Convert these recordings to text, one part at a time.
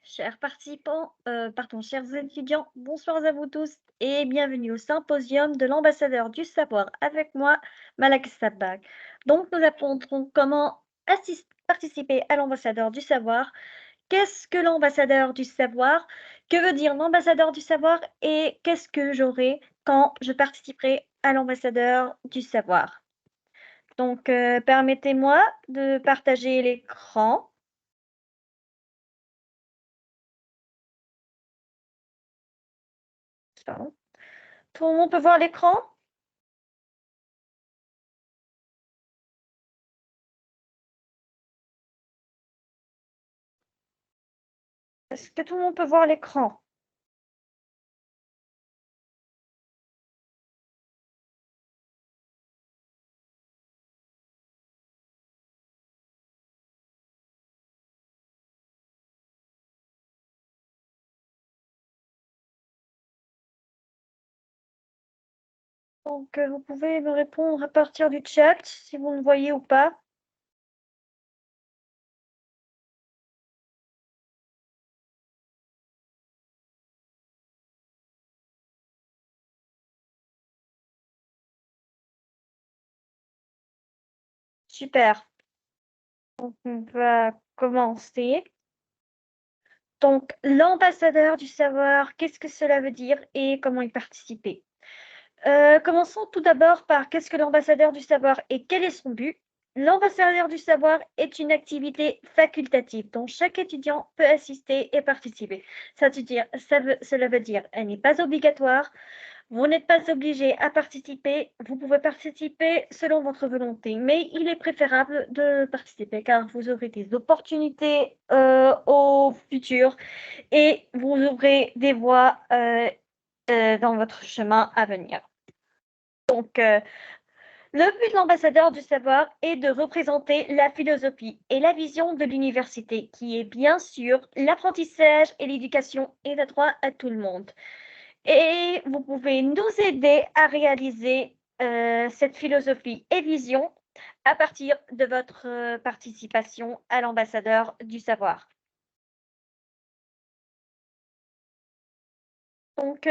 Chers participants, chers étudiants, bonsoir à vous tous et bienvenue au symposium de l'ambassadeur du savoir avec moi, Malak Sabbag. Donc, nous apprendrons comment participer à l'ambassadeur du savoir. Qu'est-ce que l'ambassadeur du savoir? Que veut dire l'ambassadeur du savoir? Et qu'est-ce que j'aurai quand je participerai à l'ambassadeur du savoir? Donc, permettez-moi de partager l'écran. Pardon. Tout le monde peut voir l'écran? Est-ce que tout le monde peut voir l'écran? Donc, vous pouvez me répondre à partir du chat si vous me voyez ou pas. Super. Donc, on va commencer. Donc, l'ambassadeur du savoir, qu'est-ce que cela veut dire et comment y participer? Commençons tout d'abord par qu'est-ce que l'ambassadeur du savoir et quel est son but? L'ambassadeur du savoir est une activité facultative dont chaque étudiant peut assister et participer. Cela veut dire, elle n'est pas obligatoire. Vous n'êtes pas obligé à participer, vous pouvez participer selon votre volonté, mais il est préférable de participer car vous aurez des opportunités au futur et vous aurez des voies dans votre chemin à venir. Donc, le but de l'ambassadeur du savoir est de représenter la philosophie et la vision de l'université, qui est bien sûr l'apprentissage et l'éducation et le droit à tout le monde. Et vous pouvez nous aider à réaliser cette philosophie et vision à partir de votre participation à l'ambassadeur du savoir. Donc,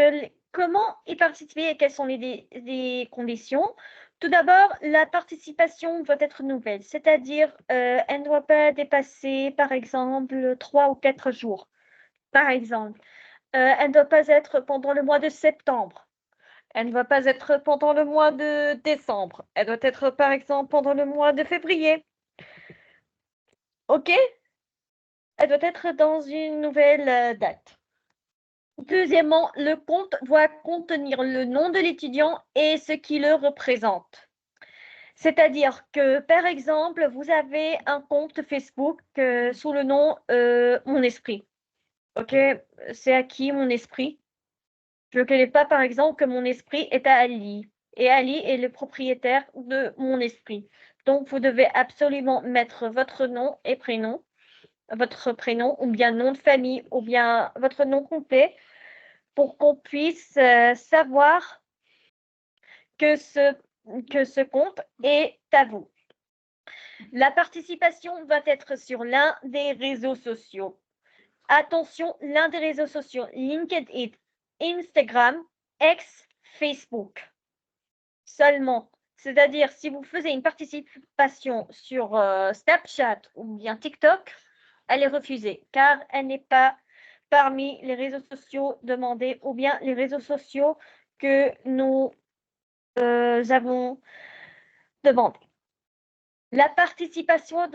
comment y participer et quelles sont les conditions? Tout d'abord, la participation doit être nouvelle, c'est-à-dire elle ne doit pas dépasser, par exemple, 3 ou 4 jours. Par exemple, elle ne doit pas être pendant le mois de septembre. Elle ne doit pas être pendant le mois de décembre. Elle doit être, par exemple, pendant le mois de février. OK? Elle doit être dans une nouvelle date. Deuxièmement, le compte doit contenir le nom de l'étudiant et ce qui le représente. C'est-à-dire que, par exemple, vous avez un compte Facebook sous le nom Mon Esprit. OK? C'est à qui Mon Esprit? Je ne connais pas, par exemple, que Mon Esprit est à Ali. Et Ali est le propriétaire de Mon Esprit. Donc, vous devez absolument mettre votre nom et prénom, votre prénom ou bien nom de famille ou bien votre nom complet pour qu'on puisse savoir que ce compte est à vous. La participation va être sur l'un des réseaux sociaux. Attention, l'un des réseaux sociaux, LinkedIn, Instagram, X, Facebook. Seulement. C'est-à-dire, si vous faisiez une participation sur Snapchat ou bien TikTok, elle est refusée car elle n'est pas parmi les réseaux sociaux demandés ou bien les réseaux sociaux que nous avons demandé. La participation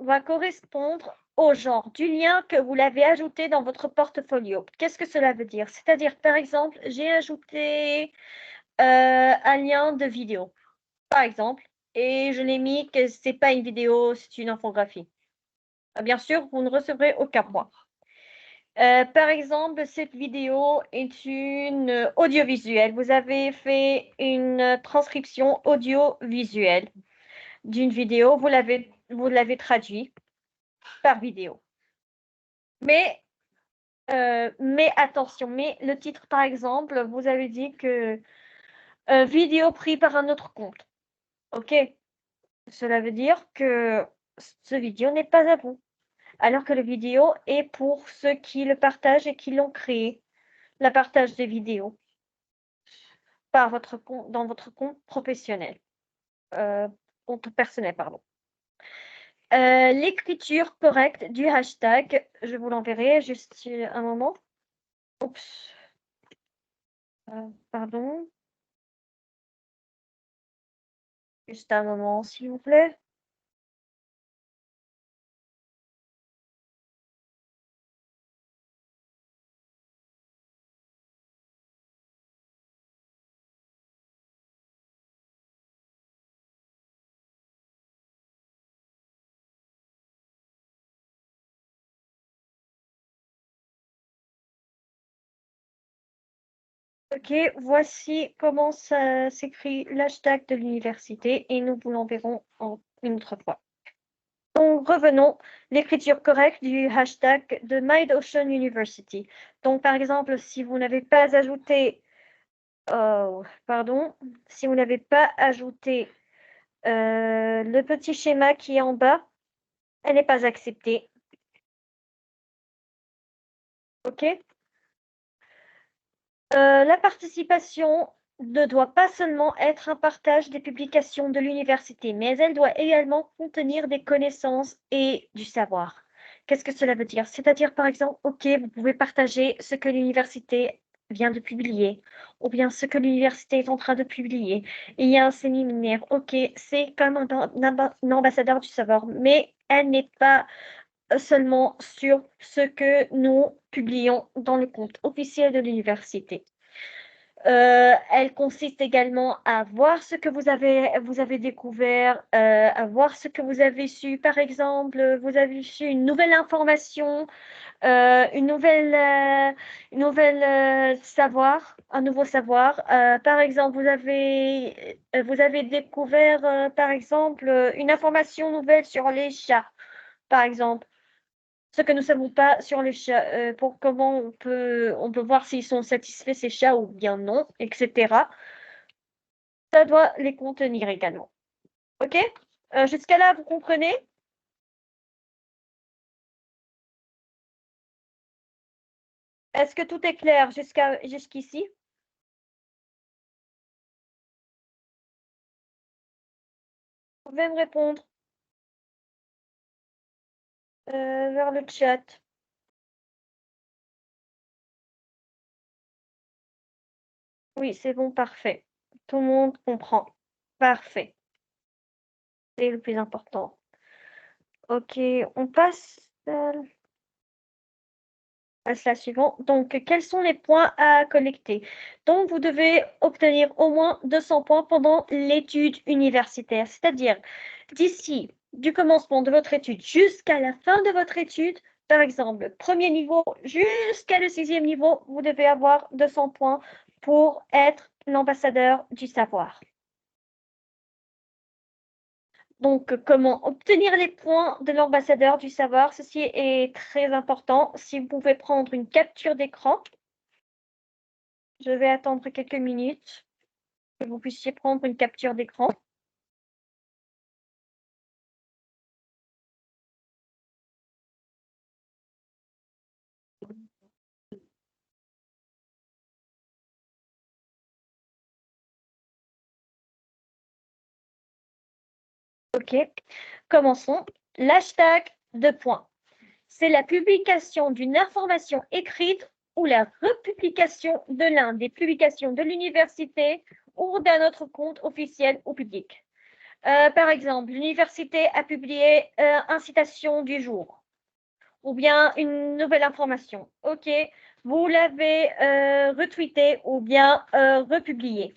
va correspondre au genre du lien que vous l'avez ajouté dans votre portfolio. Qu'est-ce que cela veut dire? C'est-à-dire, par exemple, j'ai ajouté un lien de vidéo, par exemple, et je l'ai mis que ce n'est pas une vidéo, c'est une infographie. Bien sûr, vous ne recevrez aucun point. Par exemple, cette vidéo est une audiovisuelle. Vous avez fait une transcription audiovisuelle d'une vidéo, vous l'avez traduit par vidéo. Mais attention, mais le titre, par exemple, vous avez dit que vidéo prise par un autre compte. OK? Cela veut dire que ce vidéo n'est pas à vous. alors que la vidéo est pour ceux qui le partagent et qui l'ont créé, le partage des vidéos par votre compte, dans votre compte professionnel, compte personnel, pardon. L'écriture correcte du hashtag, je vous l'enverrai juste un moment. Oups. Pardon. Juste un moment, s'il vous plaît. Ok, voici comment ça s'écrit l'hashtag de l'université et nous vous l'enverrons une autre fois. Donc, revenons, l'écriture correcte du hashtag de MindOcean University. Donc, par exemple, si vous n'avez pas ajouté, si vous n'avez pas ajouté le petit schéma qui est en bas, elle n'est pas acceptée. Ok? La participation ne doit pas seulement être un partage des publications de l'université, mais elle doit également contenir des connaissances et du savoir. Qu'est-ce que cela veut dire? C'est-à-dire, par exemple, OK, vous pouvez partager ce que l'université vient de publier, ou bien ce que l'université est en train de publier. Il y a un séminaire, OK, c'est comme un ambassadeur du savoir, mais elle n'est pas seulement sur ce que nous publions dans le compte officiel de l'université. Elle consiste également à voir ce que vous avez découvert, à voir ce que vous avez su. Par exemple, vous avez su une nouvelle information, une nouvelle savoir, un nouveau savoir. Par exemple, vous avez découvert, par exemple, une information nouvelle sur les chats, par exemple. Ce que nous ne savons pas sur les chats, pour comment on peut voir s'ils sont satisfaits, ces chats, ou bien non, etc. Ça doit les contenir également. OK? Jusqu'à là, vous comprenez? Est-ce que tout est clair jusqu'ici? Vous pouvez me répondre vers le chat. Oui, c'est bon, parfait. Tout le monde comprend. Parfait. C'est le plus important. OK, on passe à la suivante. Donc, quels sont les points à collecter? Donc, vous devez obtenir au moins 200 points pendant l'étude universitaire, c'est-à-dire d'ici du commencement de votre étude jusqu'à la fin de votre étude, par exemple, premier niveau jusqu'à le 6e niveau, vous devez avoir 200 points pour être l'ambassadeur du savoir. Donc, comment obtenir les points de l'ambassadeur du savoir? Ceci est très important. Si vous pouvez prendre une capture d'écran, je vais attendre quelques minutes que vous puissiez prendre une capture d'écran. OK, commençons. L'hashtag de points. C'est la publication d'une information écrite ou la republication de l'un des publications de l'université ou d'un autre compte officiel ou public. Par exemple, l'université a publié incitation du jour ou bien une nouvelle information. OK, vous l'avez retweeté ou bien republié.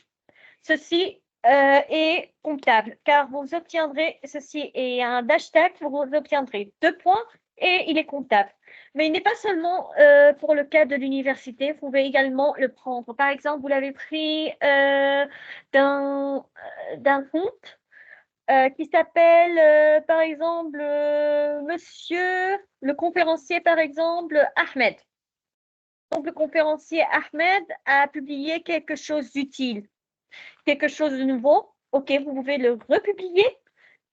Ceci est comptable car vous obtiendrez, ceci est un hashtag, vous obtiendrez 2 points et il est comptable. Mais il n'est pas seulement pour le cas de l'université, vous pouvez également le prendre. Par exemple, vous l'avez pris d'un compte qui s'appelle, par exemple, Monsieur le conférencier, par exemple, Ahmed. Donc, le conférencier Ahmed a publié quelque chose d'utile, quelque chose de nouveau. OK, vous pouvez le republier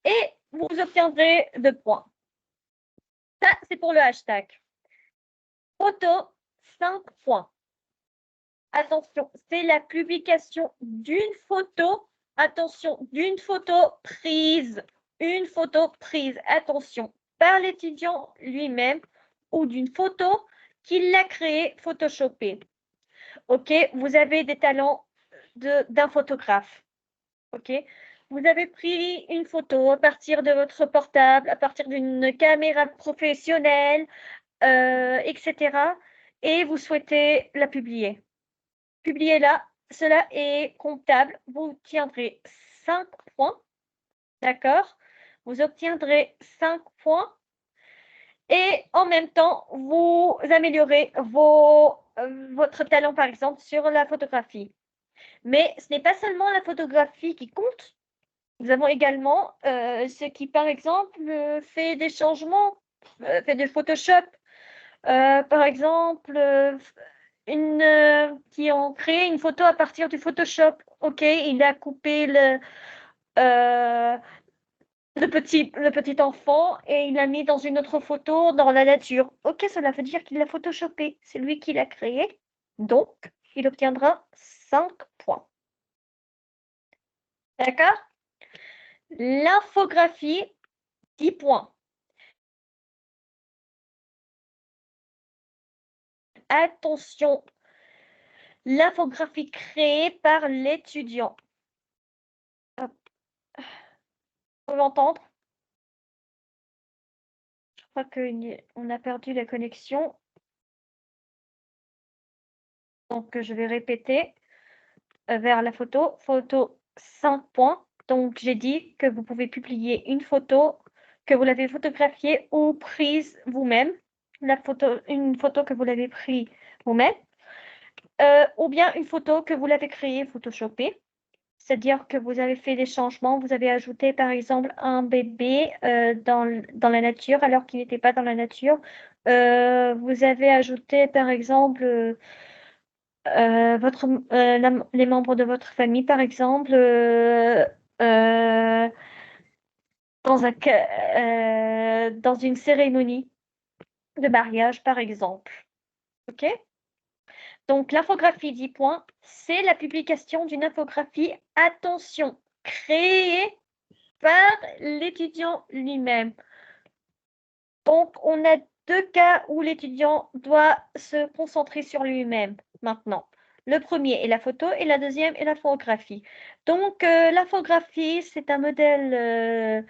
et vous obtiendrez 2 points. Ça, c'est pour le hashtag. Photo, 5 points. Attention, c'est la publication d'une photo. Attention, d'une photo prise. Une photo prise, attention, par l'étudiant lui-même ou d'une photo qu'il a créée, photoshopée. OK, vous avez des talents d'un photographe. OK, vous avez pris une photo à partir de votre portable, à partir d'une caméra professionnelle, etc. Et vous souhaitez la publier. Publiez-la, cela est comptable. Vous obtiendrez 5 points, d'accord? Vous obtiendrez 5 points et en même temps, vous améliorez votre talent, par exemple, sur la photographie. Mais ce n'est pas seulement la photographie qui compte. Nous avons également ceux qui, par exemple, fait des changements, fait du Photoshop. Par exemple, qui ont créé une photo à partir du Photoshop. OK, il a coupé euh, le petit enfant et il l'a mis dans une autre photo dans la nature. OK, cela veut dire qu'il l'a photoshopé. C'est lui qui l'a créé. Donc, il obtiendra 5 points. D'accord? L'infographie, 10 points. Attention, l'infographie créée par l'étudiant. Vous pouvez m'entendre? Je crois qu'on a perdu la connexion. Donc, je vais répéter vers la photo. Photo 5 points. Donc, j'ai dit que vous pouvez publier une photo que vous l'avez photographiée ou prise vous-même. Une photo que vous l'avez prise vous-même. Ou bien une photo que vous l'avez créée, photoshopée. C'est-à-dire que vous avez fait des changements, vous avez ajouté par exemple un bébé dans la nature alors qu'il n'était pas dans la nature. Vous avez ajouté par exemple les membres de votre famille, par exemple, euh, dans une cérémonie de mariage, par exemple. OK? Donc, l'infographie 10 points, c'est la publication d'une infographie, attention, créée par l'étudiant lui-même. Donc, on a 2 cas où l'étudiant doit se concentrer sur lui-même maintenant. Le premier est la photo et la deuxième est l'infographie. Donc, l'infographie, c'est un modèle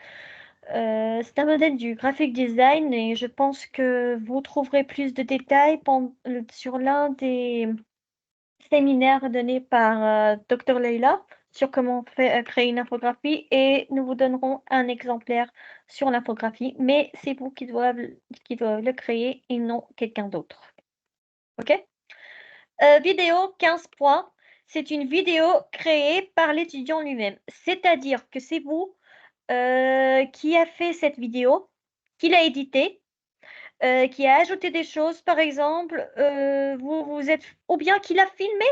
du graphic design et je pense que vous trouverez plus de détails sur l'un des séminaires donnés par Dr Leila sur comment créer une infographie et nous vous donnerons un exemplaire sur l'infographie, mais c'est vous qui doivent le créer et non quelqu'un d'autre. OK? Vidéo 15 points. C'est une vidéo créée par l'étudiant lui-même. C'est-à-dire que c'est vous qui a fait cette vidéo, qui l'a éditée, qui a ajouté des choses, par exemple, vous êtes, ou bien qui l'a filmé.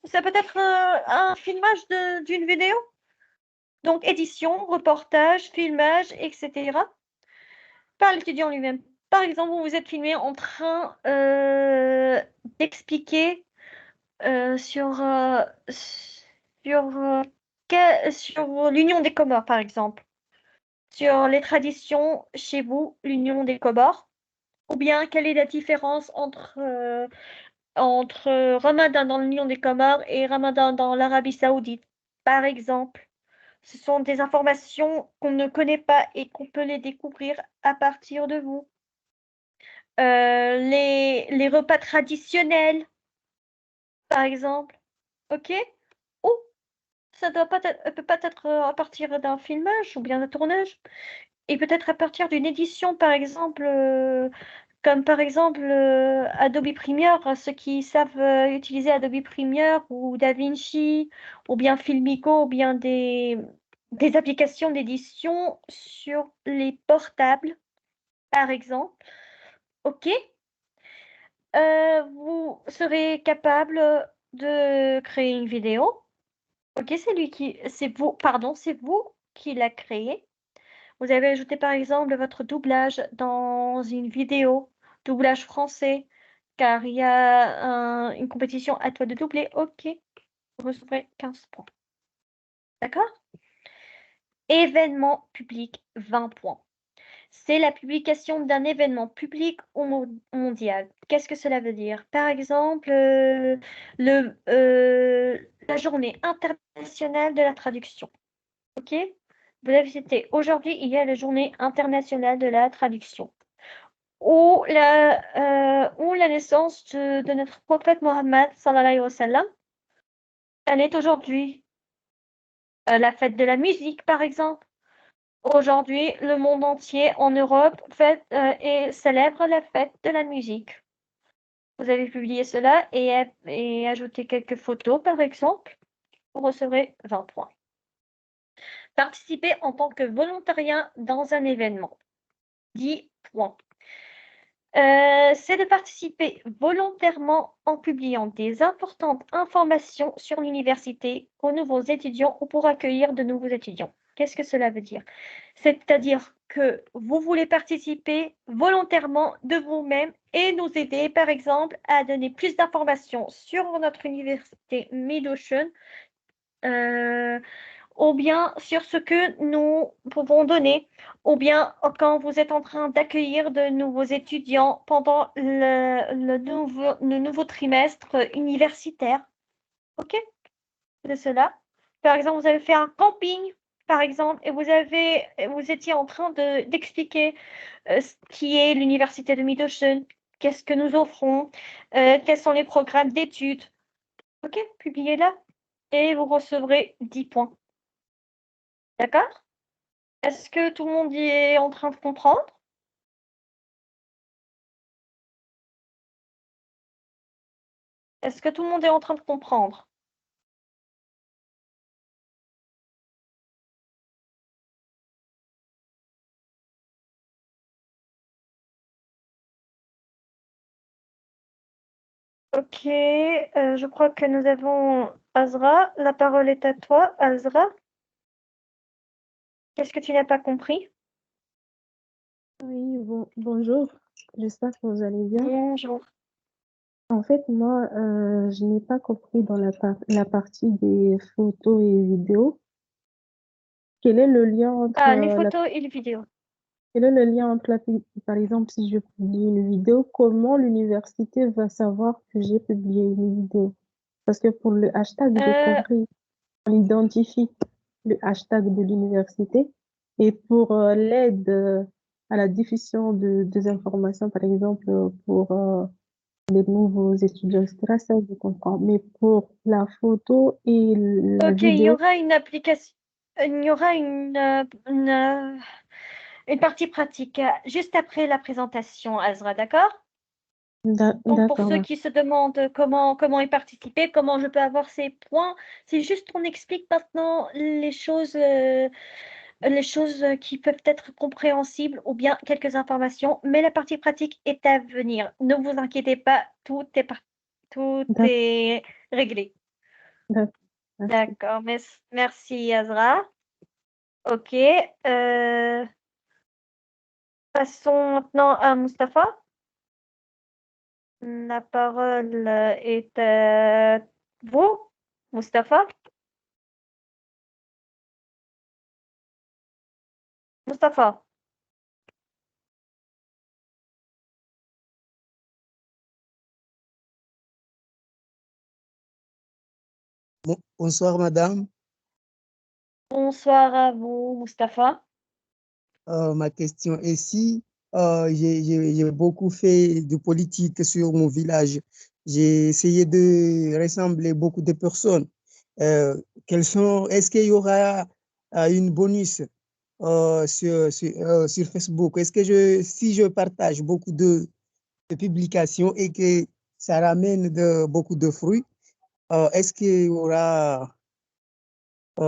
Ça peut être un filmage d'une vidéo. Donc, édition, reportage, filmage, etc. par l'étudiant lui-même. Par exemple, vous vous êtes filmé en train d'expliquer sur l'Union des Comores, par exemple. Sur les traditions chez vous, l'Union des Comores. Ou bien, quelle est la différence entre Ramadan dans l'Union des Comores et Ramadan dans l'Arabie Saoudite, par exemple. Ce sont des informations qu'on ne connaît pas et qu'on peut les découvrir à partir de vous. Les repas traditionnels, par exemple. OK? Ou ça peut pas être à partir d'un filmage ou bien d'un tournage. Et peut-être à partir d'une édition, par exemple, comme par exemple Adobe Premiere, ceux qui savent utiliser Adobe Premiere ou DaVinci, ou bien Filmico, ou bien des applications d'édition sur les portables, par exemple. OK? Vous serez capable de créer une vidéo. OK, c'est vous qui l'a créée. Vous avez ajouté par exemple votre doublage dans une vidéo, doublage français, car il y a une compétition à toi de doubler. OK, vous recevrez 15 points. D'accord? Événement public, 20 points. C'est la publication d'un événement public ou mondial. Qu'est-ce que cela veut dire? Par exemple, la journée internationale de la traduction. OK? Vous avez cité, aujourd'hui, il y a la journée internationale de la traduction. Ou la naissance de notre prophète Mohammed, sallallahu alayhi wa sallam. Elle est aujourd'hui. La fête de la musique, par exemple. Aujourd'hui, le monde entier en Europe fête et célèbre la fête de la musique. Vous avez publié cela et ajouté quelques photos, par exemple. Vous recevrez 20 points. Participer en tant que volontariat dans un événement. 10 points. C'est de participer volontairement en publiant des importantes informations sur l'université aux nouveaux étudiants ou pour accueillir de nouveaux étudiants. Qu'est-ce que cela veut dire? C'est-à-dire que vous voulez participer volontairement de vous-même et nous aider, par exemple, à donner plus d'informations sur notre université Mid-Ocean, ou bien sur ce que nous pouvons donner, ou bien quand vous êtes en train d'accueillir de nouveaux étudiants pendant le nouveau trimestre universitaire. OK? De cela. Par exemple, vous avez fait un camping, par exemple, et vous étiez en train d'expliquer ce qui est l'université de Mid-Ocean, qu'est-ce que nous offrons, quels sont les programmes d'études. OK? Publiez-la et vous recevrez 10 points. D'accord? Est-ce que tout le monde y est en train de comprendre? Est-ce que tout le monde est en train de comprendre? OK, je crois que nous avons Azra. La parole est à toi, Azra. Qu'est-ce que tu n'as pas compris? Oui, bonjour, j'espère que vous allez bien. Bonjour. En fait, moi, je n'ai pas compris dans la partie des photos et vidéos. Quel est le lien entre Les photos et les vidéos. quel est le lien entre par exemple, si je publie une vidéo, comment l'université va savoir que j'ai publié une vidéo? Parce que pour le hashtag, j'ai Euh, compris, on identifie le hashtag de l'université et pour l'aide à la diffusion des informations, par exemple, pour les nouveaux étudiants, etc. Ça, je comprends. Mais pour la photo et la OK, il y vidéo, aura une application, il y aura une partie pratique juste après la présentation, Azra, d'accord? Donc, pour d'accord, ceux qui se demandent comment y participer, comment je peux avoir ces points, c'est juste qu'on explique maintenant les choses qui peuvent être compréhensibles ou bien quelques informations, mais la partie pratique est à venir. Ne vous inquiétez pas, tout d'ac- est réglé. d'ac- merci. D'accord, merci Azra. OK, passons maintenant à Mustapha. La parole est à vous, Mustapha. Mustapha. Bonsoir, madame. Bonsoir à vous, Mustapha. Ma question est si j'ai beaucoup fait de politique sur mon village. J'ai essayé de rassembler beaucoup de personnes. Est-ce qu'il y aura une bonus sur Facebook? Est-ce que si je partage beaucoup de publications et que ça ramène beaucoup de fruits, est-ce qu'il y aura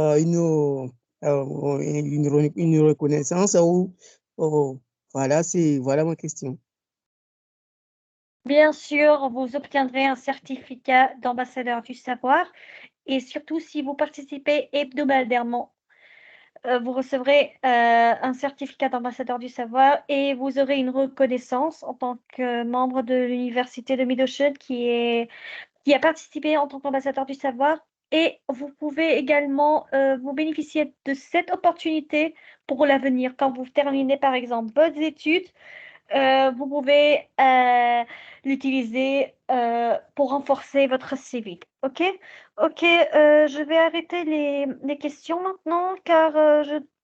une reconnaissance voilà, voilà ma question. Bien sûr, vous obtiendrez un certificat d'ambassadeur du savoir et surtout si vous participez hebdomadairement vous recevrez un certificat d'ambassadeur du savoir et vous aurez une reconnaissance en tant que membre de l'université de Mid-Ocean qui a participé en tant qu'ambassadeur du savoir. Et vous pouvez également vous bénéficier de cette opportunité pour l'avenir. Quand vous terminez, par exemple, vos études, vous pouvez l'utiliser pour renforcer votre CV. OK? OK, je vais arrêter les questions maintenant car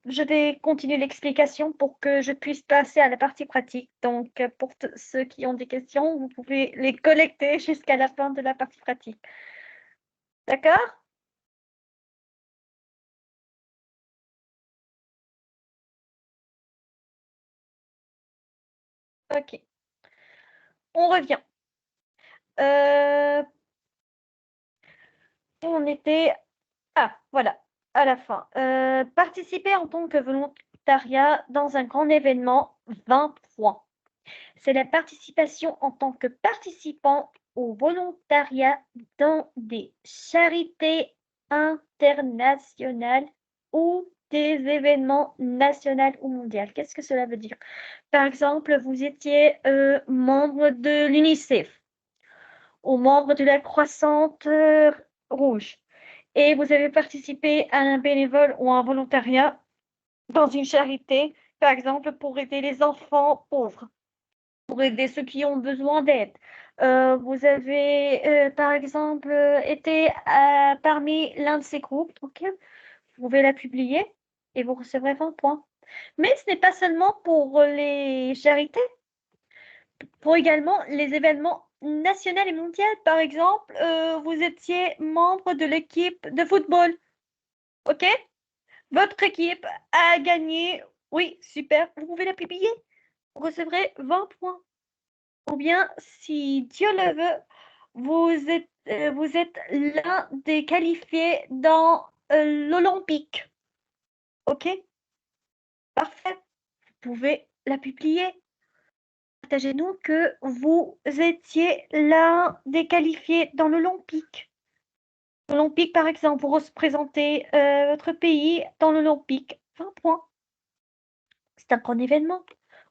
je vais continuer l'explication pour que je puisse passer à la partie pratique. Donc, pour ceux qui ont des questions, vous pouvez les collecter jusqu'à la fin de la partie pratique. D'accord? OK. On revient. On était... Ah, voilà, à la fin. Participer en tant que volontariat dans un grand événement, 20 points. C'est la participation en tant que participant au volontariat dans des charités internationales ou des événements nationaux ou mondiaux. Qu'est-ce que cela veut dire? Par exemple, vous étiez membre de l'UNICEF ou membre de la Croissante Rouge et vous avez participé à un bénévole ou un volontariat dans une charité, par exemple, pour aider les enfants pauvres, pour aider ceux qui ont besoin d'aide. Vous avez, par exemple, été parmi l'un de ces groupes, ok? Vous pouvez la publier et vous recevrez 20 points. Mais ce n'est pas seulement pour les charités, pour également les événements nationaux et mondiaux. Par exemple, vous étiez membre de l'équipe de football, ok? Votre équipe a gagné. Oui, super. Vous pouvez la publier. Vous recevrez 20 points. Ou bien, si Dieu le veut, vous êtes l'un des qualifiés dans l'Olympique. OK? Parfait. Vous pouvez la publier. Partagez-nous que vous étiez l'un des qualifiés dans l'Olympique. L'Olympique, par exemple, vous représentez votre pays dans l'Olympique. 20 points. C'est un grand événement.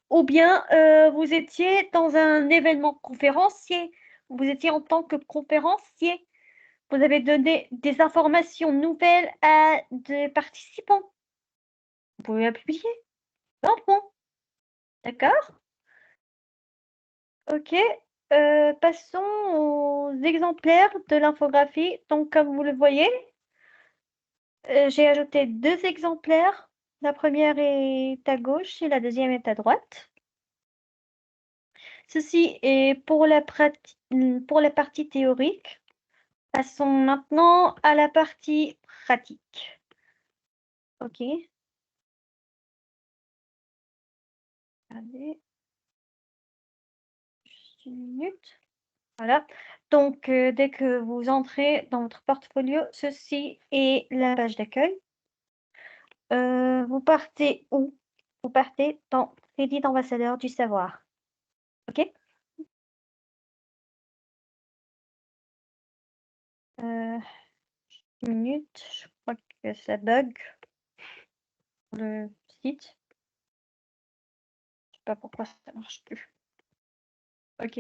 Ou bien vous étiez dans un événement conférencier. Vous étiez en tant que conférencier. Vous avez donné des informations nouvelles à des participants. Vous pouvez la publier. 20 points. D'accord? OK. Passons aux exemplaires de l'infographie. Donc, comme vous le voyez, j'ai ajouté 2 exemplaires. La première est à gauche et la deuxième est à droite. Ceci est pour la partie théorique. Passons maintenant à la partie pratique. OK. Allez. Juste une minute. Voilà. Donc, dès que vous entrez dans votre portfolio, ceci est la page d'accueil. Vous partez où? Vous partez dans Crédit d'ambassadeur du savoir. OK? Une minute, je crois que ça bug le site. Je sais pas pourquoi ça marche plus. OK.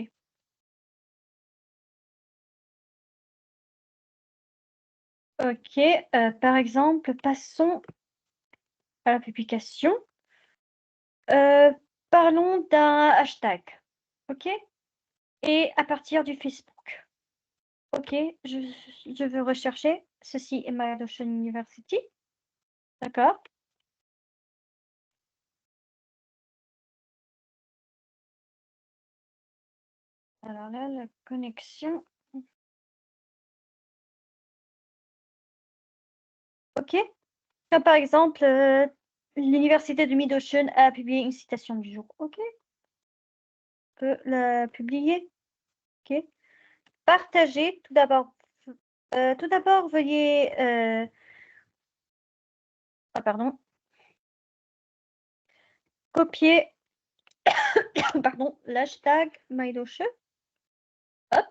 OK. Par exemple, passons à la publication. Parlons d'un hashtag. OK? Et à partir du Facebook. OK, je veux rechercher. Ceci est Mid-Ocean University. D'accord. Alors là, la connexion. OK. Comme par exemple, l'université de Mid-Ocean a publié une citation du jour. OK. On peut la publier. OK. Partager, tout d'abord. Tout d'abord, veuillez... Ah, pardon. Copier pardon, l'hashtag Mid-Ocean. Hop.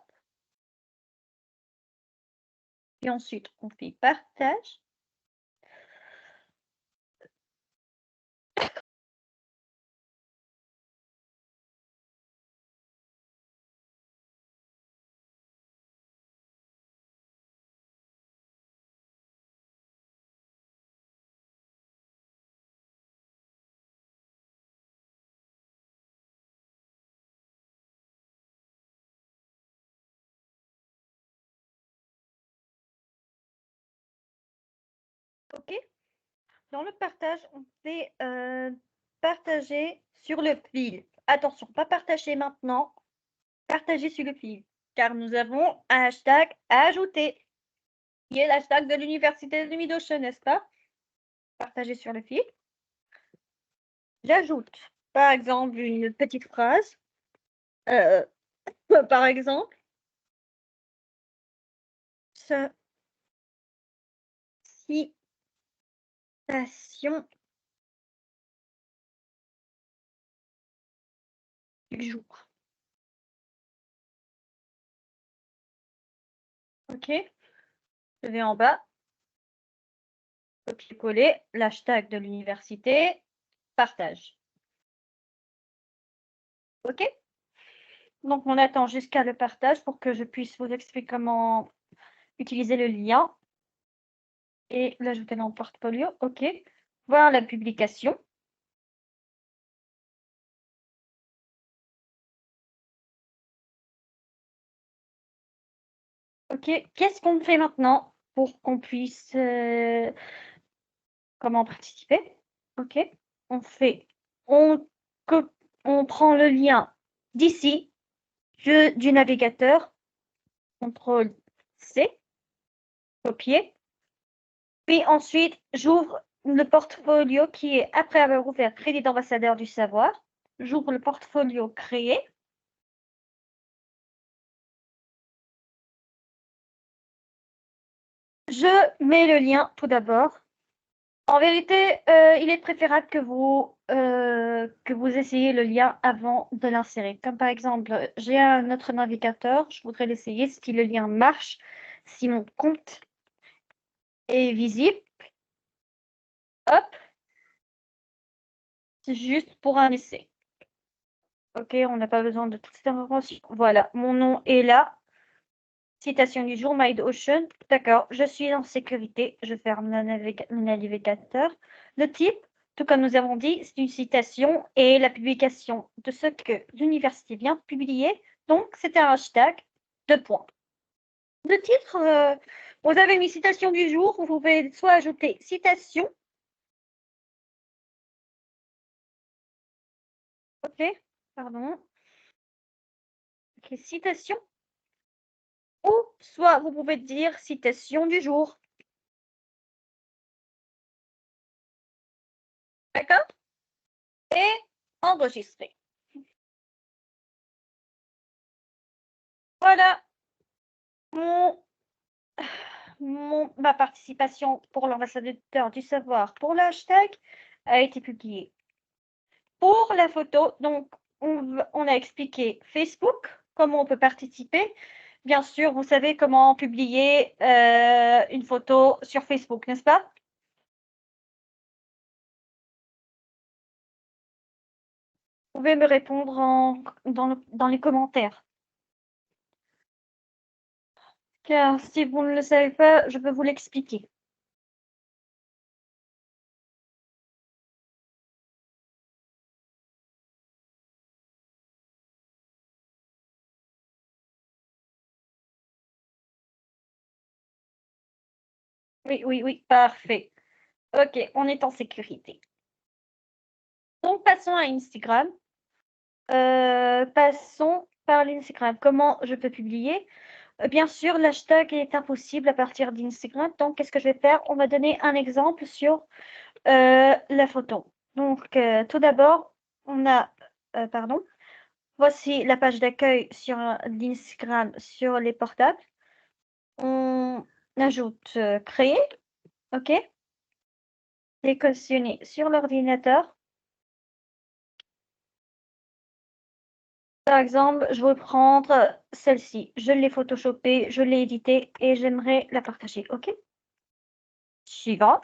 Et ensuite, on fait partage. OK? Dans le partage, on fait partager sur le fil. Attention, pas partager maintenant, partager sur le fil, car nous avons un hashtag à ajouter, qui est l'hashtag de l'Université de Mid-Ocean, n'est-ce pas? Partager sur le fil. J'ajoute, par exemple, une petite phrase. Par exemple, citation du jour. OK? Je vais en bas, copier-coller, l'hashtag de l'université, partage. OK? Donc, on attend jusqu'à le partage pour que je puisse vous expliquer comment utiliser le lien et l'ajouter dans le portfolio. OK. Voir la publication. OK. Qu'est-ce qu'on fait maintenant pour qu'on puisse comment participer? OK. On prend le lien d'ici, du navigateur, CTRL C, copier. Puis ensuite, j'ouvre le portfolio qui est, après avoir ouvert Crédit d'ambassadeur du savoir, j'ouvre le portfolio créé. Je mets le lien tout d'abord. En vérité, il est préférable que vous essayiez le lien avant de l'insérer. Comme par exemple, j'ai un autre navigateur, je voudrais l'essayer si le lien marche, si mon compte est visible. Hop, c'est juste pour un essai. OK, on n'a pas besoin de toutes ces informations. Voilà, mon nom est là. Citation du jour, Mid-Ocean. D'accord, je suis en sécurité. Je ferme le navigateur. Le type, tout comme nous avons dit, c'est une citation et la publication de ce que l'université vient de publier. Donc, c'est un hashtag, 2 points. Le titre, vous avez une citation du jour. Vous pouvez soit ajouter citation. OK, pardon. OK, citation. Ou soit vous pouvez dire citation du jour. D'accord? Et enregistrer. Voilà ma participation pour l'ambassadeur du savoir pour le hashtag a été publiée. Pour la photo, donc, on a expliqué Facebook, comment on peut participer. Bien sûr, vous savez comment publier une photo sur Facebook, n'est-ce pas? Vous pouvez me répondre dans les commentaires. Car si vous ne le savez pas, je peux vous l'expliquer. Oui, parfait. OK, on est en sécurité. Donc, passons à Instagram. Passons par l'Instagram. Comment je peux publier? Bien sûr, l'hashtag est impossible à partir d'Instagram. Donc, qu'est-ce que je vais faire? On va donner un exemple sur la photo. Donc, tout d'abord, pardon, voici la page d'accueil sur l'Instagram sur les portables. On ajoute créer, OK? Sélectionner sur l'ordinateur. Par exemple, je vais prendre celle-ci. Je l'ai photoshopée, je l'ai éditée et j'aimerais la partager. OK? Suivant.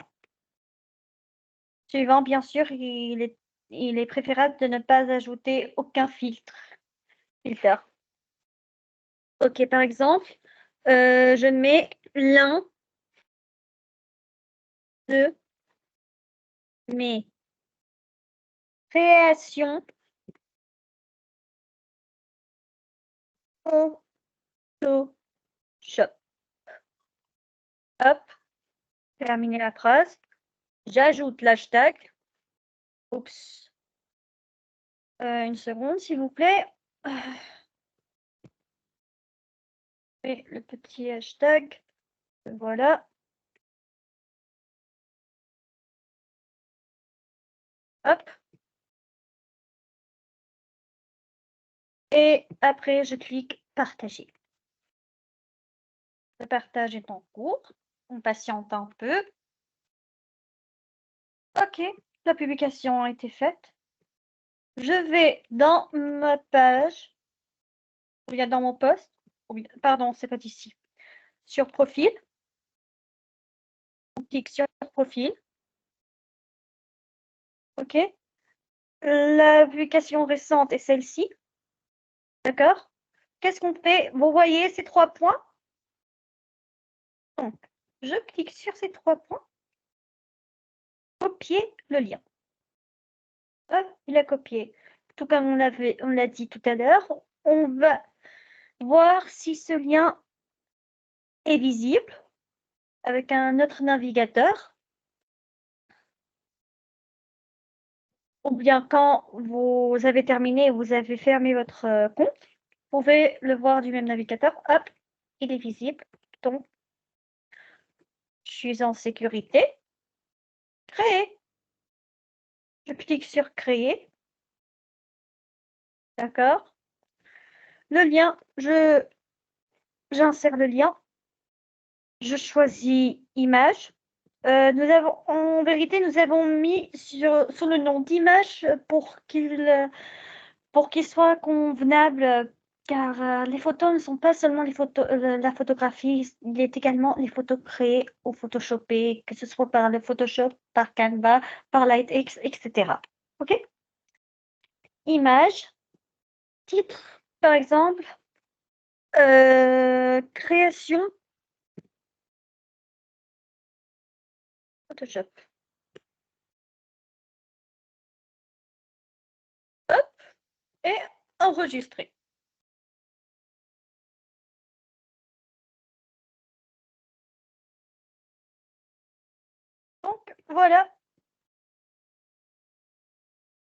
Suivant, bien sûr, il est préférable de ne pas ajouter aucun filtre. OK, par exemple, je mets l'un de mes créations Photoshop. Hop, terminer la phrase. J'ajoute l'hashtag. Oups. Une seconde, s'il vous plaît. Et le petit hashtag. Voilà. Hop. Et après, je clique partager. Le partage est en cours. On patiente un peu. OK, la publication a été faite. Je vais dans ma page, ou bien dans mon post, pardon, c'est pas ici, sur profil. On clique sur profil. OK. La publication récente est celle-ci. D'accord? Qu'est-ce qu'on fait? Vous voyez ces 3 points? Donc, je clique sur ces 3 points. Copier le lien. Hop, il a copié. Tout comme on l'a dit tout à l'heure, on va voir si ce lien est visible avec un autre navigateur. Ou bien quand vous avez terminé, vous avez fermé votre compte, vous pouvez le voir du même navigateur. Hop, il est visible. Donc, je suis en sécurité. Créer. Je clique sur créer. D'accord. Le lien, j'insère le lien. Je choisis image. En vérité, nous avons mis sur le nom d'image pour qu'il soit convenable, car les photos ne sont pas seulement les photos, la photographie, il est également les photos créées ou photoshopées, que ce soit par le Photoshop, par Canva, par LightX, etc. OK? Image, titre, par exemple, création, Photoshop. Hop, et enregistrer. Donc, voilà,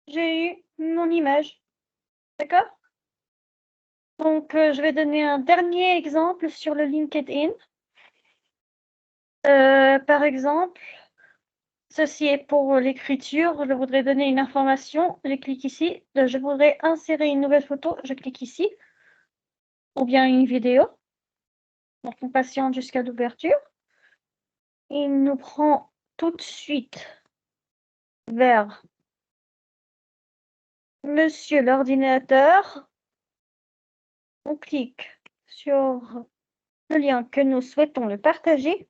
j'ai eu mon image. D'accord? Donc, je vais donner un dernier exemple sur le LinkedIn. Par exemple, ceci est pour l'écriture. Je voudrais donner une information. Je clique ici. Je voudrais insérer une nouvelle photo. Je clique ici. Ou bien une vidéo. Donc, on patiente jusqu'à l'ouverture. Il nous prend tout de suite vers Monsieur l'ordinateur. On clique sur le lien que nous souhaitons le partager.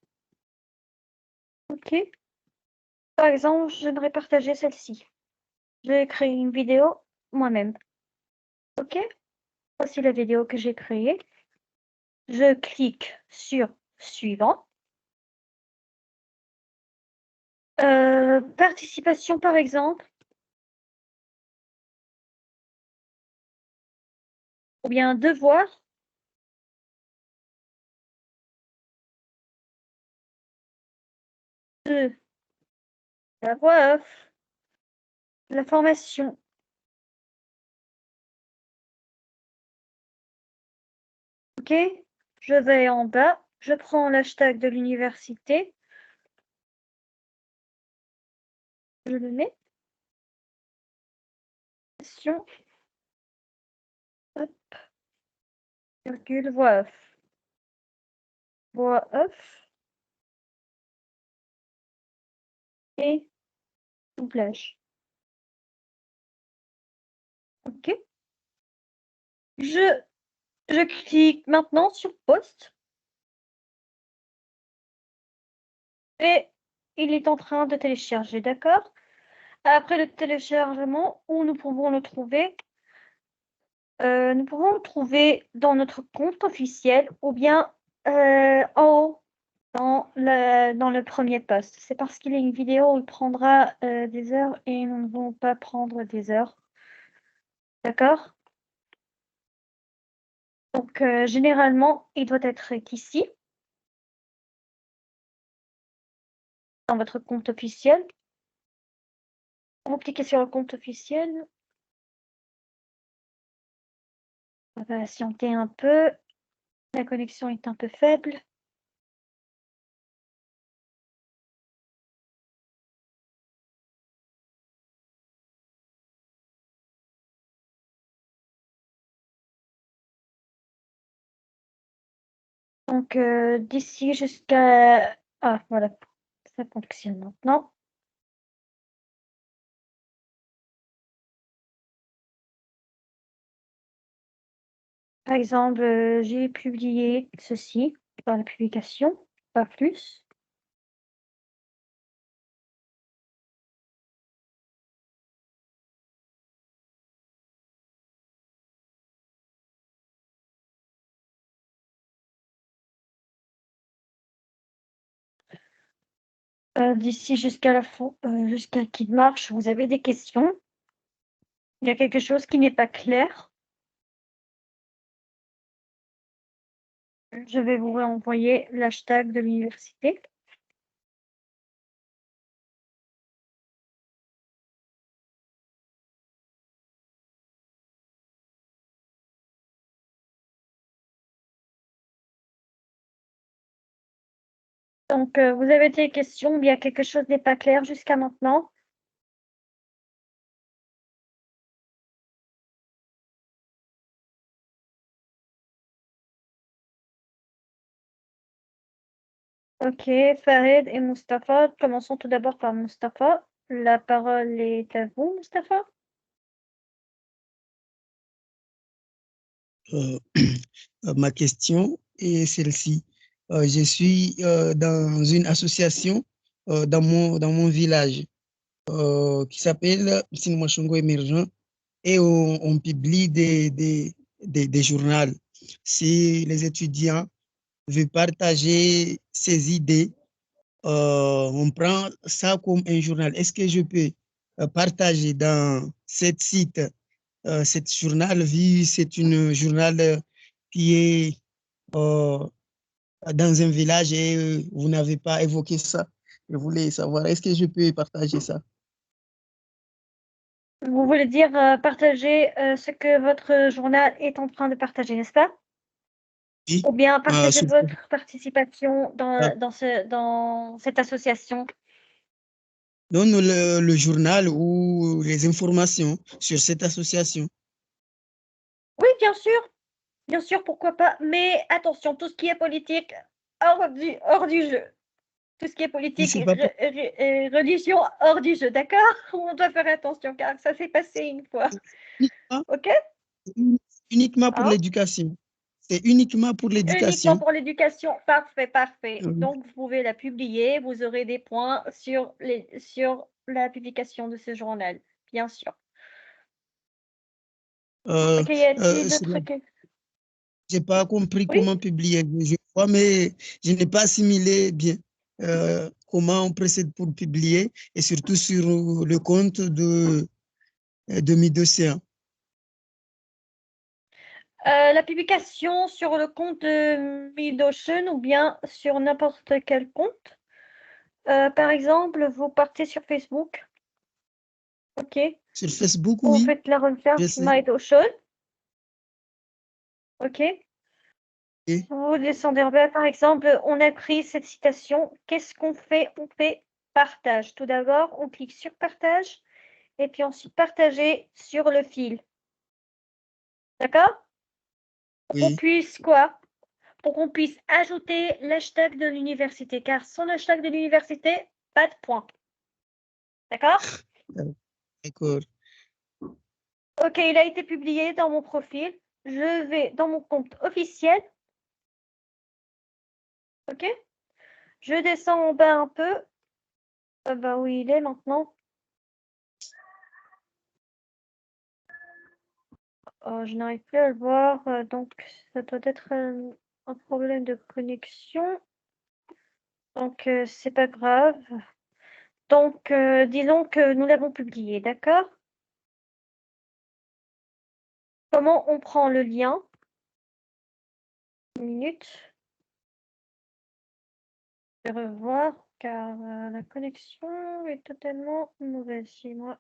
OK. Par exemple, j'aimerais partager celle-ci. Je vais créer une vidéo moi-même. OK? Voici la vidéo que j'ai créée. Je clique sur suivant. Participation, par exemple. Ou bien devoir. De la voix off. La formation. OK? Je vais en bas. Je prends l'hashtag de l'université. Je le mets. Hop. Virgule, voix off. Voix off. Et doublage. OK? Je clique maintenant sur post. Et il est en train de télécharger, d'accord? Après le téléchargement, où nous pouvons le trouver? Nous pouvons le trouver dans notre compte officiel ou bien en haut dans le premier post. C'est parce qu'il y a une vidéo où il prendra des heures et nous ne voulons pas prendre des heures. D'accord? Donc, généralement, il doit être ici. dans votre compte officiel. Vous cliquez sur le compte officiel. On va patienter un peu. La connexion est un peu faible. Donc, d'ici jusqu'à... Ah, voilà, ça fonctionne maintenant. Par exemple, j'ai publié ceci dans la publication, pas plus. D'ici jusqu'à la fin, jusqu'à qu'il marche, vous avez des questions? Il y a quelque chose qui n'est pas clair? Je vais vous envoyer l'hashtag de l'université. Donc, vous avez des questions? Il y a quelque chose n'est pas clair jusqu'à maintenant? Ok, Farid et Mustapha. Commençons tout d'abord par Mustapha. La parole est à vous, Mustapha. Ma question est celle-ci. Je suis dans une association dans mon village qui s'appelle Sinmochongo Émergent et on publie des journaux. Si les étudiants veulent partager ces idées, on prend ça comme un journal. Est-ce que je peux partager dans cette site, cette journal, vu c'est une journal qui est dans un village et vous n'avez pas évoqué ça. Je voulais savoir, est-ce que je peux partager ça? Vous voulez dire partager ce que votre journal est en train de partager, n'est-ce pas? Oui. Ou bien partager Sur- votre participation dans cette association? non, le journal ou les informations sur cette association. Oui, bien sûr, pourquoi pas. Mais attention, tout ce qui est politique, hors du jeu. Tout ce qui est Oui, politique c'est et pas religion, hors du jeu, d'accord? On doit faire attention car ça s'est passé une fois. uniquement, Ok? uniquement pour Hein? l'éducation. C'est uniquement pour Uniquement l'éducation. pour l'éducation. Parfait, parfait. Euh, Donc, vous pouvez la publier. Vous aurez des points sur la publication de ce journal, bien sûr. euh, Ok, y a-t-il d'autres cela- questions? j'ai pas compris Oui? comment publier. Je crois, mais je n'ai pas assimilé bien comment on procède pour publier et surtout sur le compte de Midocéan. La publication sur le compte de Midocean ou bien sur n'importe quel compte. Par exemple, vous partez sur Facebook, ok? Sur Facebook, Vous oui, faites la je recherche sais. Midocean, ok? Et, Vous descendez en bas, par exemple, on a pris cette citation. Qu'est-ce qu'on fait? On fait partage. Tout d'abord, on clique sur partage et puis ensuite partager sur le fil. D'accord? Pour qu'on oui. puisse quoi? Pour qu'on puisse ajouter l'hashtag de l'université, car sans l'hashtag de l'université, pas de point. D'accord? D'accord. Ok, il a été publié dans mon profil. Je vais dans mon compte officiel. Ok? Je descends en bas un peu. Bah où il est maintenant. Je n'arrive plus à le voir, donc ça doit être un problème de connexion. Donc c'est pas grave. Donc disons que nous l'avons publié, d'accord? Comment on prend le lien? Une minute. Je vais revoir. car la connexion est totalement mauvaise chez moi.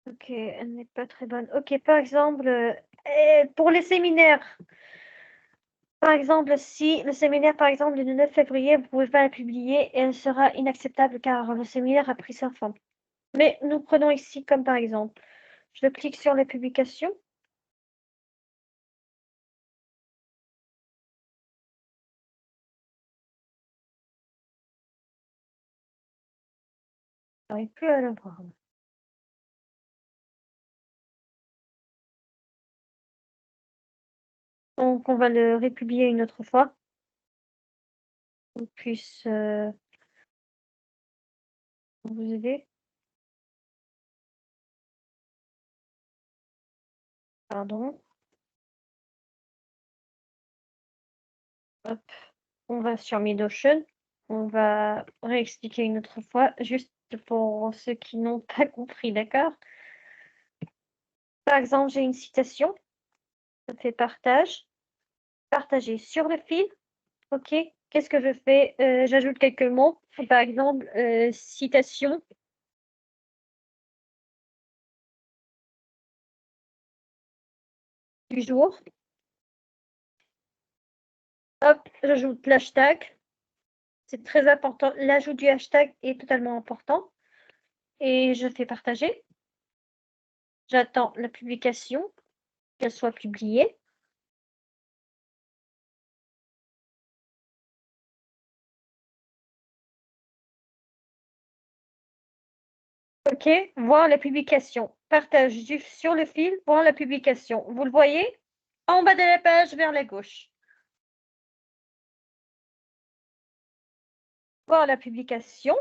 Ok, elle n'est pas très bonne. Ok, par exemple, pour les séminaires, par exemple, si le séminaire, par exemple, le 9 février, vous ne pouvez pas la publier, elle sera inacceptable car le séminaire a pris sa fin. Mais nous prenons ici comme par exemple, je clique sur la publication. Je n'arrive plus à le voir. Donc, on va le republier une autre fois. On puisse vous aider. Pardon. Hop. On va sur Midocean. On va réexpliquer une autre fois, juste pour ceux qui n'ont pas compris, d'accord? Par exemple, j'ai une citation. Je fais partage. Partager sur le fil. OK. Qu'est-ce que je fais? J'ajoute quelques mots. Par exemple, citation. Du jour. Hop, j'ajoute l'hashtag. C'est très important. L'ajout du hashtag est totalement important. Et je fais partager. J'attends la publication, qu'elle soit publiée. OK, voir la publication. Partage sur le fil, voir la publication. Vous le voyez? En bas de la page, vers la gauche. Voir la publication.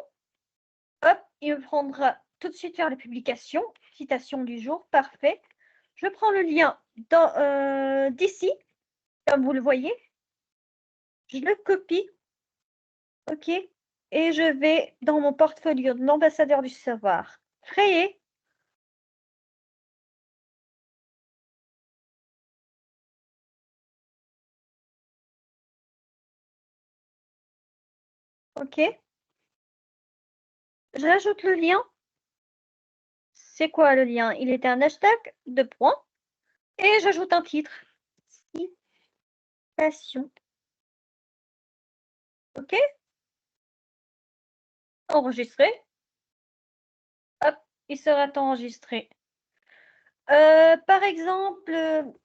Hop, il me prendra tout de suite vers la publication. Citation du jour, parfait. Je prends le lien d'ici, comme vous le voyez. Je le copie. OK. Et je vais dans mon portfolio de l'ambassadeur du savoir. Créer. OK. J'ajoute le lien. C'est quoi le lien? Il était un hashtag, 2 points. Et j'ajoute un titre. Citation. OK. Enregistrer. Hop, il sera enregistré. Par exemple,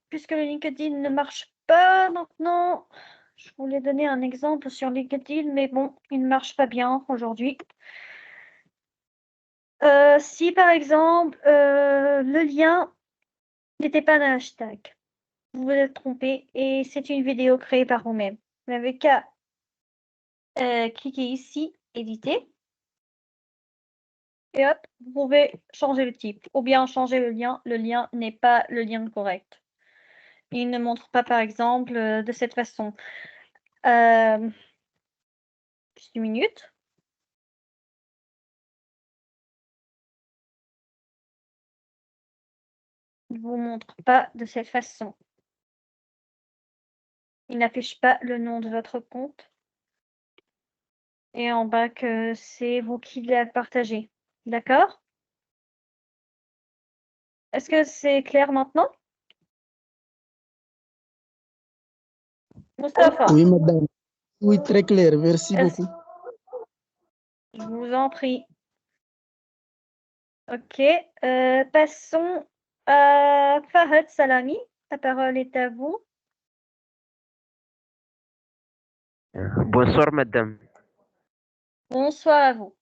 puisque le LinkedIn ne marche pas maintenant, je voulais donner un exemple sur LinkedIn, mais bon, il ne marche pas bien aujourd'hui. Si par exemple, le lien n'était pas d'un hashtag, vous vous êtes trompé et c'est une vidéo créée par vous-même. Vous n'avez qu'à cliquer ici, éditer. Et hop, vous pouvez changer le type ou bien changer le lien. Le lien n'est pas le lien correct. Il ne montre pas, par exemple, de cette façon. Juste une minute. Il ne vous montre pas de cette façon. Il n'affiche pas le nom de votre compte. Et en bas que c'est vous qui l'avez partagé. D'accord? Est-ce que c'est clair maintenant? Moustapha, Oui, madame. Oui, très clair. Merci est-ce- beaucoup. je vous en prie. OK. Passons à Fahad Salami. La parole est à vous. Bonsoir, madame. Bonsoir à vous.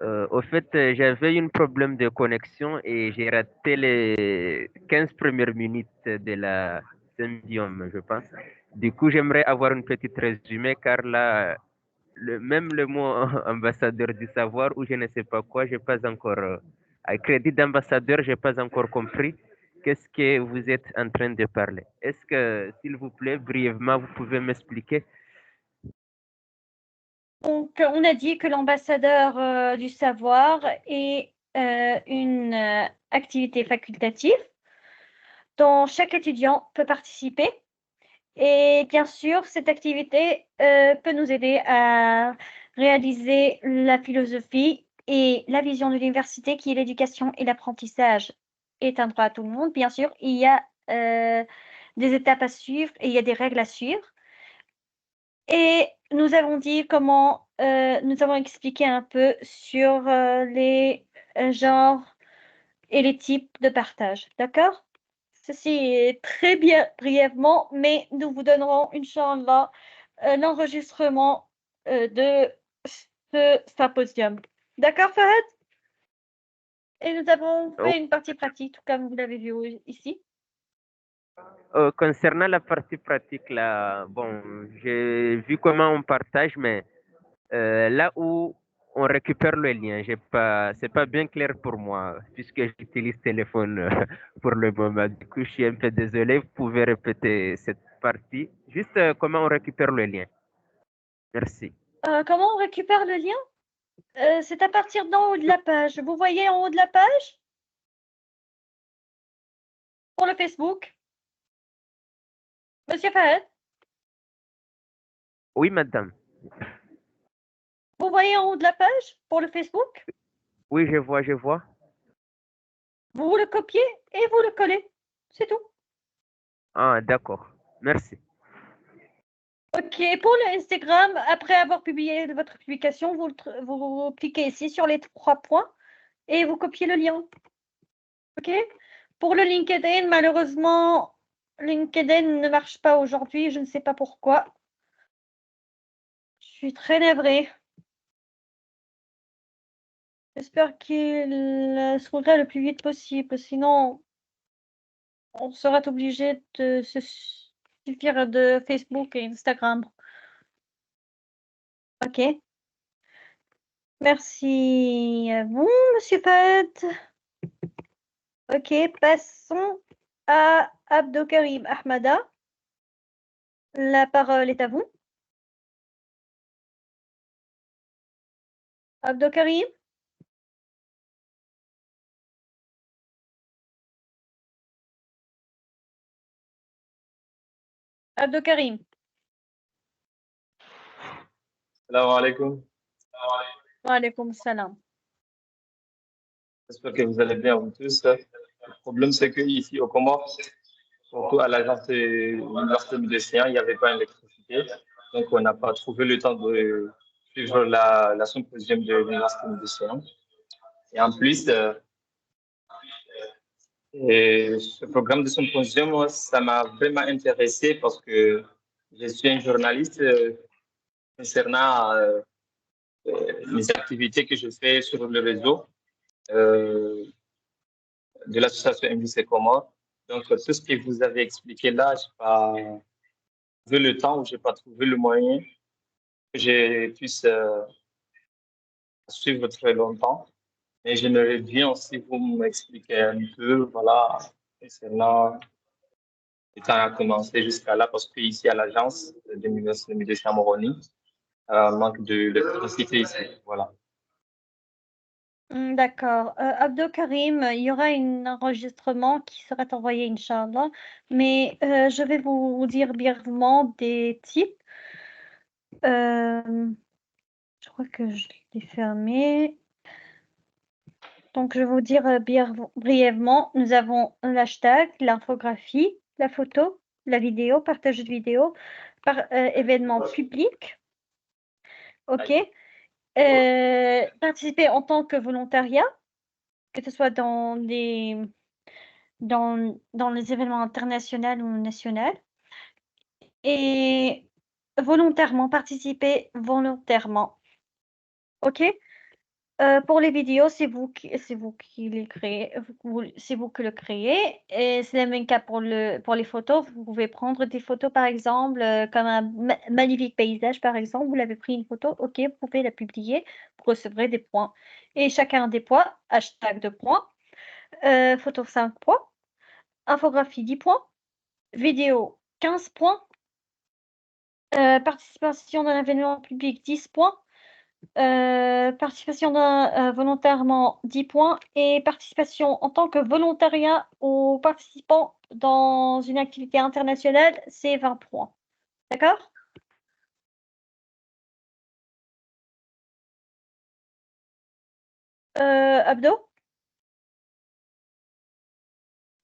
Au fait, j'avais un problème de connexion et j'ai raté les 15 premières minutes de la symbiome, je pense. Du coup, j'aimerais avoir une petite résumé car là, même le mot ambassadeur du savoir ou je ne sais pas quoi, j'ai pas encore, à crédit d'ambassadeur, j'ai pas encore compris qu'est-ce que vous êtes en train de parler. Est-ce que, s'il vous plaît, brièvement, vous pouvez m'expliquer? Donc, on a dit que l'ambassadeur du savoir est une activité facultative dont chaque étudiant peut participer Et bien sûr, cette activité peut nous aider à réaliser la philosophie et la vision de l'université qui est l'éducation et l'apprentissage est un droit à tout le monde. Bien sûr, il y a des étapes à suivre et il y a des règles à suivre. Et nous avons dit comment, nous avons expliqué un peu sur les genres et les types de partage. D'accord? Ceci est très bien brièvement, mais nous vous donnerons, Inch'Allah, l'enregistrement de ce symposium. D'accord, Fahad? Et nous avons Oh, fait une partie pratique, tout comme vous l'avez vu ici. concernant la partie pratique, là, bon, j'ai vu comment on partage, mais là où on récupère le lien, c'est pas bien clair pour moi, puisque j'utilise téléphone pour le moment. Du coup, je suis un peu désolé. Vous pouvez répéter cette partie. Juste comment on récupère le lien. Merci. Comment on récupère le lien? C'est à partir d'en haut de la page. Vous voyez en haut de la page? Pour le Facebook. Monsieur Fahad, Oui, madame. vous voyez en haut de la page pour le Facebook? Oui, je vois, je vois. Vous le copiez et vous le collez. C'est tout. Ah, d'accord. Merci. Ok, pour le Instagram, après avoir publié votre publication, vous cliquez ici sur les 3 points et vous copiez le lien. Ok? Pour le LinkedIn, malheureusement, LinkedIn ne marche pas aujourd'hui. Je ne sais pas pourquoi. Je suis très navrée. J'espère qu'il s'ouvrira le plus vite possible. Sinon, on sera obligé de se suffire de Facebook et Instagram. Ok. Merci à vous, Monsieur Fahd. Ok, passons à Abdokarim Ahmada. La parole est à vous. Abdokarim? Abdokarim. Salam alaikum. Wa alaykoum salam. J'espère que vous allez bien, vous tous. Le problème, c'est qu'ici, au Comores, surtout à l'agence de l'Université médecin, il n'y avait pas d'électricité. Donc, on n'a pas trouvé le temps de suivre la symposium de l'Université médecin. Et en plus, ce programme de symposium, moi, ça m'a vraiment intéressé parce que je suis un journaliste concernant les activités que je fais sur le réseau. De l'association MJC Comores. Donc, tout ce que vous avez expliqué là, je n'ai pas trouvé le temps ou je n'ai pas trouvé le moyen que je puisse suivre très longtemps. Mais j'aimerais bien aussi vous m'expliquer un peu, voilà, concernant le temps à commencer jusqu'à là, parce qu'ici à l'agence de l'Université de Moroni, manque d'électricité ici. Voilà. D'accord. Abdokarim, il y aura un enregistrement qui sera envoyé, Inch'Allah. Mais je vais vous dire brièvement des types. Je crois que je l'ai fermé. Donc, je vais vous dire brièvement, nous avons l'hashtag, l'infographie, la photo, la vidéo, partage de vidéo, par événement public. OK. Participer en tant que volontariat, que ce soit dans les événements internationaux ou nationaux. Et volontairement, participer volontairement. OK? Pour les vidéos, c'est vous qui les créez, c'est vous qui le créez. Et c'est le même cas pour les photos. Vous pouvez prendre des photos, par exemple, comme un magnifique paysage, par exemple. Vous l'avez pris une photo, OK, vous pouvez la publier, vous recevrez des points. Et chacun des points, hashtag de points, photo 5 points, infographie 10 points, vidéo 15 points, participation dans l'événement public 10 points, Participation volontairement 10 points et participation en tant que volontariat aux participants dans une activité internationale, c'est 20 points. D'accord? Abdo?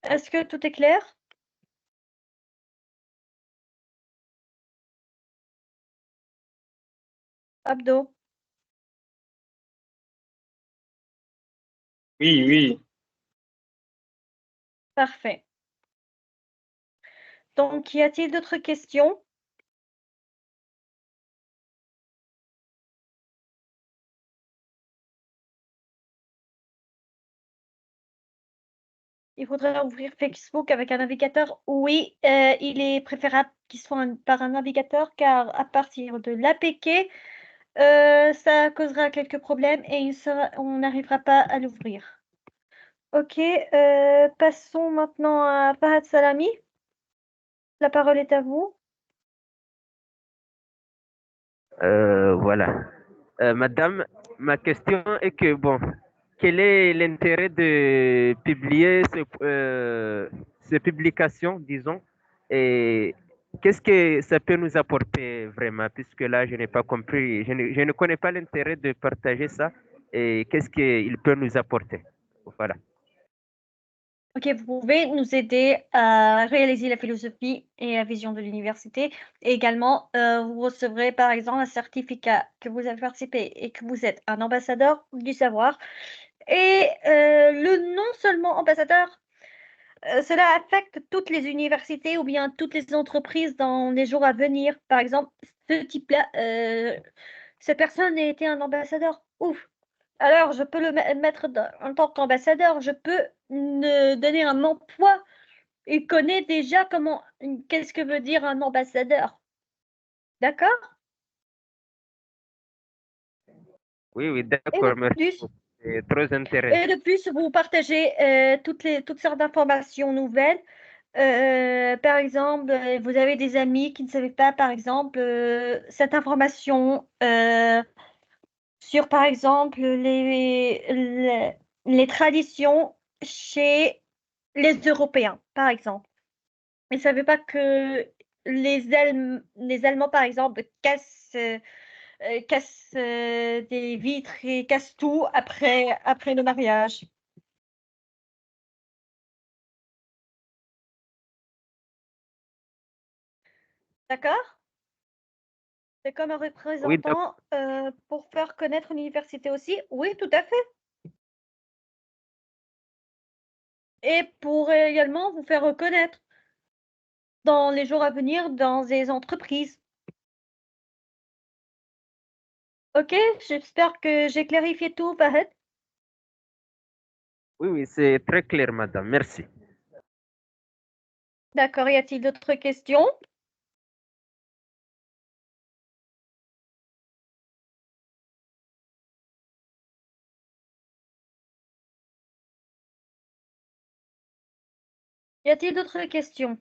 Est-ce que tout est clair? Abdo? Oui, oui. Parfait. Donc, y a-t-il d'autres questions? Il faudrait ouvrir Facebook avec un navigateur. Oui, il est préférable qu'il soit par un navigateur car à partir de l'APK, ça causera quelques problèmes et on n'arrivera pas à l'ouvrir. Ok, passons maintenant à Fahad Salami. La parole est à vous. Voilà. Madame, ma question est que, bon, quel est l'intérêt de publier ces publications, disons, et qu'est-ce que ça peut nous apporter vraiment, puisque là, je n'ai pas compris, je ne connais pas l'intérêt de partager ça, et qu'est-ce qu'il peut nous apporter. Voilà. Ok, vous pouvez nous aider à réaliser la philosophie et la vision de l'université. Et également, vous recevrez par exemple un certificat que vous avez participé et que vous êtes un ambassadeur du savoir. Et le non seulement ambassadeur, cela affecte toutes les universités ou bien toutes les entreprises dans les jours à venir. Par exemple, ce type-là, cette personne a été un ambassadeur. Ouf. Alors, je peux le mettre en tant qu'ambassadeur, je peux donner un emploi. Il connaît déjà qu'est-ce que veut dire un ambassadeur. D'accord? Oui, oui, Et de d'accord, merci plus, beaucoup. C'est très intéressant. vous partagez toutes sortes d'informations nouvelles. Par exemple, vous avez des amis qui ne savaient pas, par exemple, cette information sur, par exemple, les traditions chez les Européens, par exemple. Ils ne savaient pas que les Allemands, par exemple, cassent des vitres et cassent tout après le mariage. D'accord? C'est comme un Oui, d'accord. représentant pour faire connaître l'université aussi. Oui, tout à fait. Et pour également vous faire reconnaître dans les jours à venir dans des entreprises. Ok, j'espère que j'ai clarifié tout, Fahad. Oui, oui, c'est très clair, madame. Merci. D'accord, y a-t-il d'autres questions? Y a-t-il d'autres questions?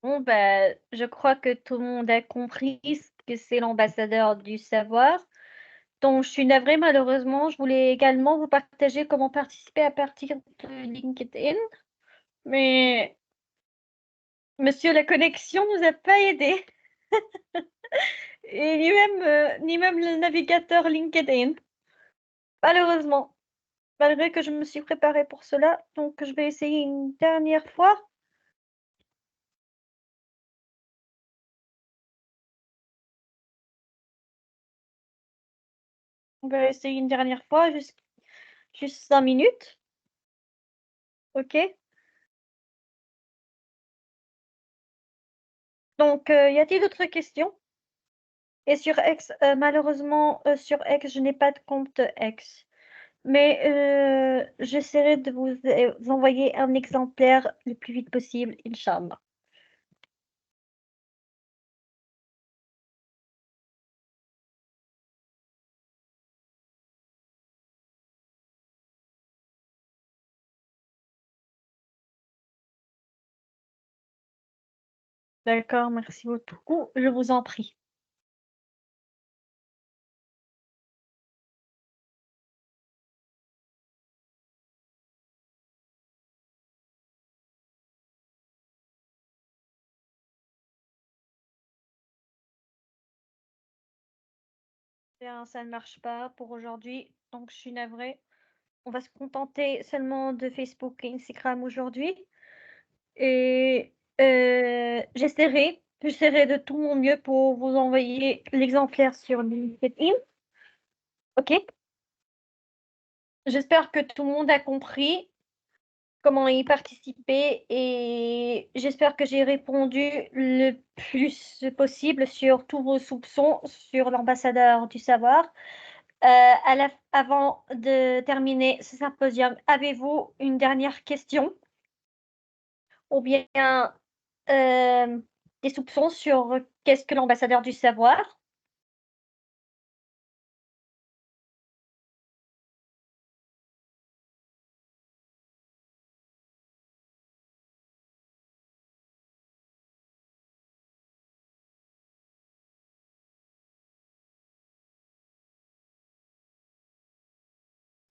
Bon, bah, je crois que tout le monde a compris ce que c'est l'ambassadeur du savoir. Donc, je suis navrée, malheureusement. Je voulais également vous partager comment participer à partir de LinkedIn. Mais, monsieur, la connexion nous a pas aidés. Et ni même le navigateur LinkedIn. Malheureusement. Malgré que je me suis préparée pour cela. Donc, je vais essayer une dernière fois. On va essayer une dernière fois, juste 5 minutes. OK? Donc, y a-t-il d'autres questions? Et sur X, malheureusement, sur X, je n'ai pas de compte X. Mais j'essaierai de vous envoyer un exemplaire le plus vite possible, Inch'Allah. D'accord, merci beaucoup. Je vous en prie. Bien, ça ne marche pas pour aujourd'hui, donc je suis navrée. On va se contenter seulement de Facebook et Instagram aujourd'hui. Et j'essaierai de tout mon mieux pour vous envoyer l'exemplaire sur LinkedIn. OK? J'espère que tout le monde a compris comment y participer et j'espère que j'ai répondu le plus possible sur tous vos soupçons sur l'ambassadeur du savoir. Avant de terminer ce symposium, avez-vous une dernière question ou bien des soupçons sur qu'est-ce que l'ambassadeur du savoir?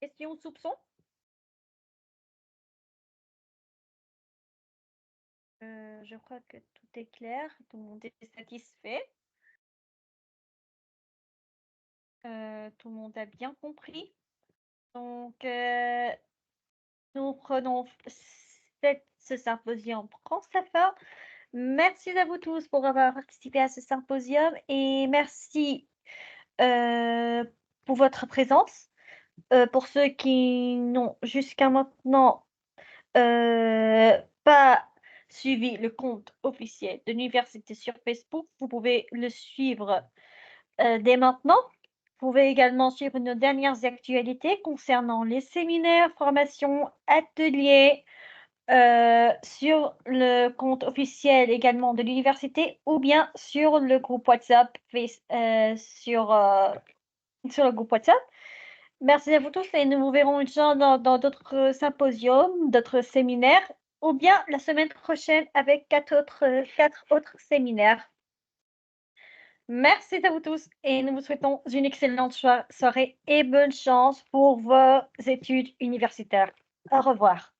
Question ou soupçon? Je crois que tout est clair, tout le monde est satisfait. Tout le monde a bien compris. Donc, nous prenons ce symposium prend sa fin. Merci à vous tous pour avoir participé à ce symposium et merci pour votre présence. Pour ceux qui n'ont jusqu'à maintenant pas suivi le compte officiel de l'université sur Facebook, vous pouvez le suivre dès maintenant. Vous pouvez également suivre nos dernières actualités concernant les séminaires, formations, ateliers sur le compte officiel également de l'université ou bien sur le groupe WhatsApp, sur le groupe WhatsApp. Merci à vous tous et nous vous verrons dans d'autres symposiums, d'autres séminaires ou bien la semaine prochaine avec quatre autres séminaires. Merci à vous tous et nous vous souhaitons une excellente soirée et bonne chance pour vos études universitaires. Au revoir.